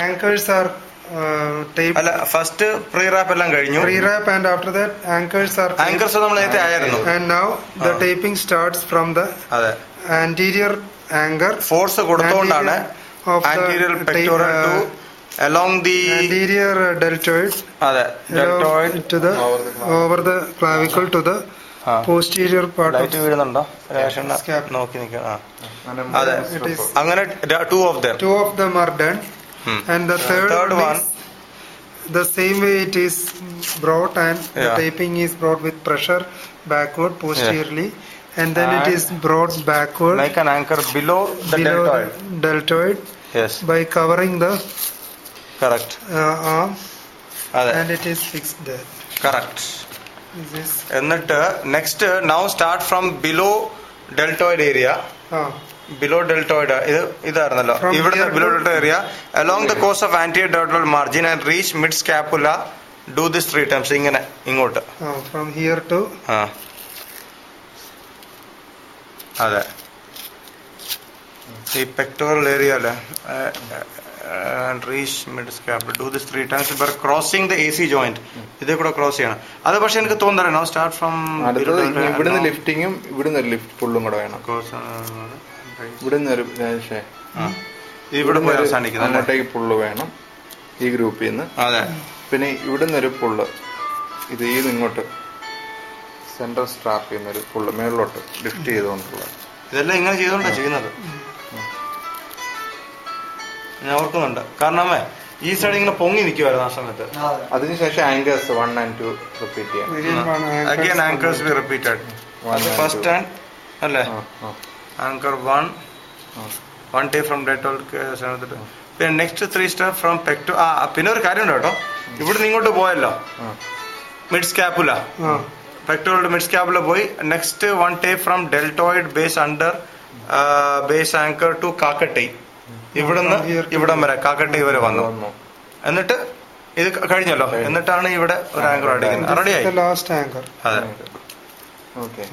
Anchors are taped. First pre-wrap എല്ലാം കഴിഞ്ഞു. Pre-wrap and after that anchors are taped. Anchors നമ്മൾ നേരത്തെ ആയിരുന്നു. And now the taping starts from the anterior anchor. Force കൊടുത്തുകൊണ്ടാണ് anterior pectoral to along the anterior deltoid. Deltoid to the over the clavicle to the posterior part of വീഴുന്നുണ്ടോ? നോക്കി നിൽക്കാം. അങ്ങനെ two of them are done. And the third one, the same way it is brought, and the taping is brought with pressure backward posteriorly, and then it is brought backward. Make an anchor below the deltoid. Yes. By covering the correct arm, and it is fixed there. Correct. എന്നിട്ട് next now start from below deltoid area. Below deltoid ഇതായിരുന്നല്ലോ ഇവിടുന്ന് below deltoid area along the course of anterior deltoid margin and reach mid scapula. Do this 3 times. ഇങ്ങനെ ഇങ്ങോട്ട് from here to ഈ pectoral area and reach mid scapula. Do this 3 times by crossing the AC joint. ഇതേ കൂടെ cross ചെയ്യണം. അത് പക്ഷെ എനിക്ക് തോന്നുന്നില്ല now start from ഇവിടുന്ന് ലിഫ്റ്റിങ്ങും ഇവിടുന്ന് ലിഫ്റ്റ് ഫുള്ളും കൂടെ വേണം. ഇവിടെ അങ്ങോട്ടേക്ക് പുള്ള് വേണം ഈ ഗ്രൂപ്പിൽ നിന്ന്. പിന്നെ ഇവിടുന്ന് ഒരു പുള്ള് ഇത് ഇങ്ങോട്ട് സെൻട്രൽ സ്ട്രാപ്പ് ചെയ്യുന്ന ഒരു പുള്ള് മേളിലോട്ട് ലിഫ്റ്റ് ചെയ്തുകൊണ്ടുള്ള ഇതെല്ലാം ഇങ്ങനെ ചെയ്തുകൊണ്ടാണ് ചെയ്യുന്നത്. ഞാൻ ഓർക്കുന്നുണ്ട്. കാരണം ഈ സൈഡ് ഇങ്ങനെ പൊങ്ങി നിൽക്കുമായിരുന്നു ആ സമയത്ത്. അതിനുശേഷം ആങ്കേഴ്സ് 1 and 2 റിപ്പീറ്റ് ചെയ്യാം. Again anchors be repeated. First and അല്ലേ anchor 1 tape from deltoid. പിന്നെ നെക്സ്റ്റ് 3 സ്റ്റെപ്പ് ഫ്രം പെക്ടോ. പിന്നെ ഒരു കാര്യമുണ്ട് കേട്ടോ, ഇവിടെ ഇങ്ങോട്ട് പോയല്ലോ മിഡ് സ്കാപ്പുല, പെക്ടോറിന്റെ മിഡ് സ്കാപ്പുല പോയി. Next 1 tape from deltoid base under base anchor to കാക്കട്ടി. ഇവിടുന്ന് ഇവിടം വരെ കാക്കട്ടി വരെ വന്നു. എന്നിട്ട് ഇത് കഴിഞ്ഞല്ലോ. എന്നിട്ടാണ് ഇവിടെ ഒരു ആങ്കർ അടിക്കുന്നത്. റെഡിയായി. Last anchor. അതെ. ഓക്കെ.